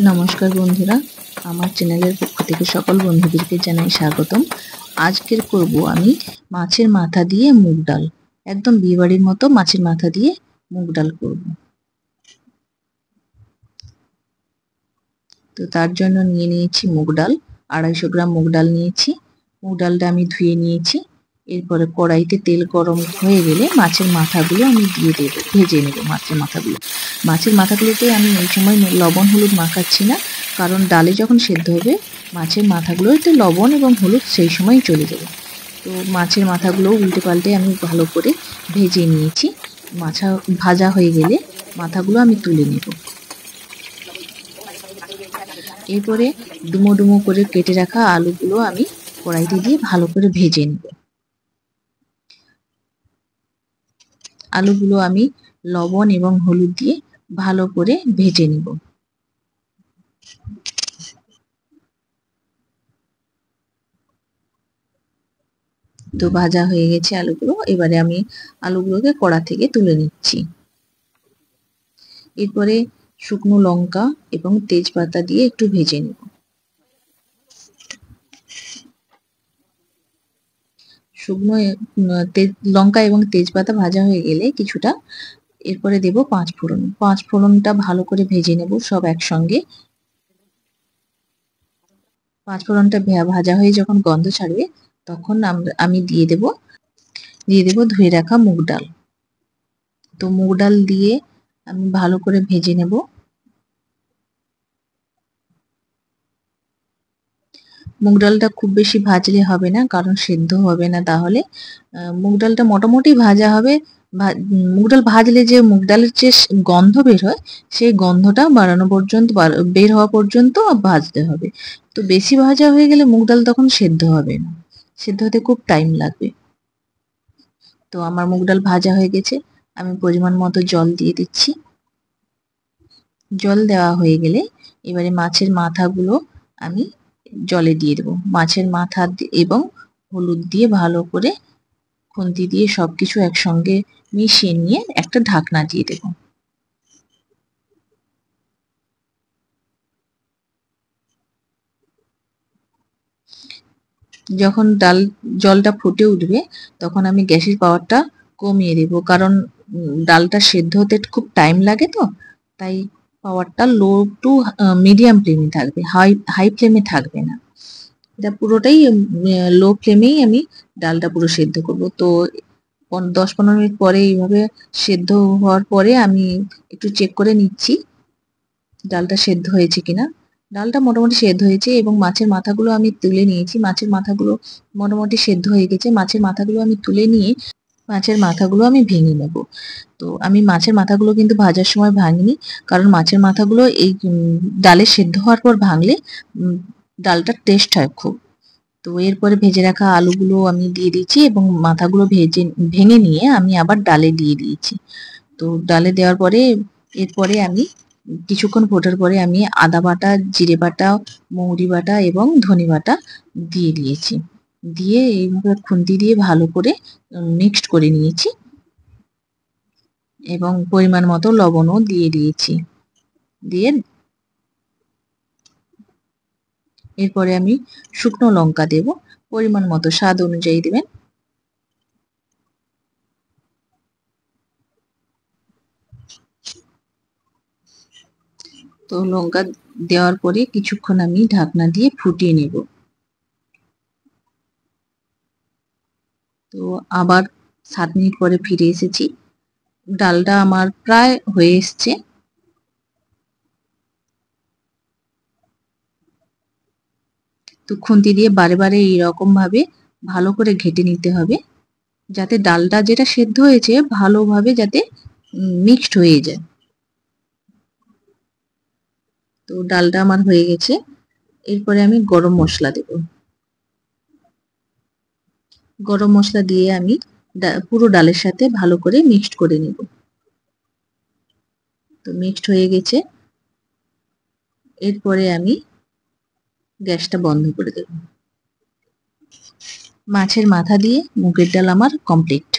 নমস্কার বন্ধুরা, আমার চ্যানেলের পক্ষ থেকে সকল বন্ধুদেরকে জানাই স্বাগতম। আজকের করব আমি মাছের মাথা দিয়ে মুগ ডাল। একদম বিয়েবাড়ির মতো মাছের মাথা দিয়ে মুগ ডাল করব। তো তার জন্য নিয়ে নিয়েছি মুগ ডাল, 250 গ্রাম মুগ ডাল নিয়েছি। মুগ ডালটা আমি ধুয়ে নিয়েছি। এরপরে কড়াইতে তেল গরম হয়ে গেলে মাছের মাথাগুলো আমি দিয়ে দেবো, ভেজে নেব মাছের মাথাগুলো। মাছের মাথাগুলোতে আমি এই সময় লবণ হলুদ মাখাচ্ছি না, কারণ ডালে যখন সেদ্ধ হবে মাছের মাথাগুলোতে লবণ এবং হলুদ সেই সময় চলে যাবে। তো মাছের মাথাগুলো উল্টে পাল্টে আমি ভালো করে ভেজে নিয়েছি। মাথা ভাজা হয়ে গেলে মাথাগুলো আমি তুলে নেব। এরপরে ডুমো ডুমো করে কেটে রাখা আলুগুলো আমি কড়াইতে দিয়ে ভালো করে ভেজে নেব। আলুগুলো আমি লবণ এবং হলুদ দিয়ে ভালো করে ভেজে নেব। তো ভাজা হয়ে গেছে আলুগুলো, এবারে আমি আলুগুলোকে কড়া থেকে তুলে নিচ্ছি। এরপরে শুকনো লঙ্কা এবং তেজপাতা দিয়ে একটু ভেজে নেব। শুকনো লঙ্কা এবং তেজপাতা ভাজা হয়ে গেলে কিছুটা, এরপরে দেব 5 ফোড়ন। 5 ফোড়নটা ভালো করে ভেজে নেব সব একসঙ্গে। 5 ফোড়নটা ভাজা হয়ে যখন গন্ধ ছাড়বে তখন আমি দিয়ে দেব ধুয়ে রাখা মুগ ডাল। তো মুগ ডাল দিয়ে আমি ভালো করে ভেজে নেব। মুগ ডালটা খুব বেশি ভাজলে হবে না, কারণ সেদ্ধ হবে না তাহলে। মুগ ডালটা মোটামুটি ভাজা হবে। মুগ ডাল ভাজলে যে মুগ ডালের যে গন্ধ বের হয়, সেই গন্ধটা বাড়ানো পর্যন্ত, বের হওয়া পর্যন্ত ভাজতে হবে। তো বেশি ভাজা হয়ে গেলে মুগ ডাল তখন সেদ্ধ হবে না, সেদ্ধ হতে খুব টাইম লাগবে। তো আমার মুগ ডাল ভাজা হয়ে গেছে, আমি পরিমাণ মতো জল দিয়ে দিচ্ছি। জল দেওয়া হয়ে গেলে এবারে মাছের মাথাগুলো আমি জলে দিয়ে দেবো। মাছের মাথা এবং হলুদ দিয়ে ভালো করে খুন্তি দিয়ে সবকিছু একসঙ্গে মিশিয়ে নিয়ে একটা ঢাকনা দিয়ে দেবো। যখন জলটা ফুটে উঠবে তখন আমি গ্যাসের পাওয়ারটা কমিয়ে দেবো, কারণ ডালটা সেদ্ধ হতে খুব টাইম লাগে। তো তাই পাওয়ারটা লো টু মিডিয়াম ফ্লেমে থাকবে, হাই ফ্লেমে থাকবে না। এটা পুরোটাই লো ফ্লেমেই আমি ডালটা পুরো সেদ্ধ করব। তো 10-15 মিনিট পরে এইভাবে সেদ্ধ হওয়ার পরে আমি একটু চেক করে নিচ্ছি ডালটা সেদ্ধ হয়েছে কিনা। ডালটা মোটামুটি সেদ্ধ হয়েছে এবং মাছের মাথাগুলো আমি তুলে নিয়েছি। মাছের মাথাগুলো মোটামুটি সেদ্ধ হয়ে গেছে। মাছের মাথাগুলো আমি তুলে নিয়ে মাছের মাথাগুলো আমি ভেঙে নেব। তো আমি মাছের মাথাগুলো কিন্তু ভাজার সময় ভাঙিনি, কারণ মাছের মাথাগুলো এই ডালে সেদ্ধ হওয়ার পর ভাঙলে ডালটার টেস্ট হয় খুব। তো এরপরে ভেজে রাখা আলুগুলো আমি দিয়ে দিচ্ছি এবং মাথাগুলো ভেঙে নিয়ে আমি আবার ডালে দিয়ে দিয়েছি। তো ডালে দেওয়ার পরে এরপরে আমি কিছুক্ষণ ফোটার পরে আমি আদা বাটা, জিরে বাটা, মৌরি বাটা এবং ধনে বাটা দিয়ে দিয়েছি। দিয়ে এইভাবে খুন্তি দিয়ে ভালো করে মিক্সড করে নিয়েছি এবং পরিমাণ মতো লবণও দিয়ে দিয়েছি। দিয়ে এরপরে আমি শুকনো লঙ্কা দেব, পরিমাণ মতো স্বাদ অনুযায়ী দেবেন। তো লঙ্কা দেওয়ার পরে কিছুক্ষণ আমি ঢাকনা দিয়ে ফুটিয়ে নেব। তো আবার 7 মিনিট পরে ফিরে এসেছি। ডালটা আমার প্রায় হয়ে এসছে। তো খুন্তি দিয়ে বারে বারে এইরকম ভাবে ভালো করে ঘেটে নিতে হবে, যাতে ডালটা যেটা সেদ্ধ হয়েছে ভালোভাবে যাতে মিক্সড হয়ে যায়। তো ডালটা আমার হয়ে গেছে। এরপরে আমি গরম মশলা দেব। গরম মশলা দিয়ে আমি পুরো ডালের সাথে ভালো করে মিক্সড করে নেব। তো মিক্সড হয়ে গেছে। এরপরে আমি গ্যাসটা বন্ধ করে দেব। মাছের মাথা দিয়ে মুগের ডাল আমার কমপ্লিট।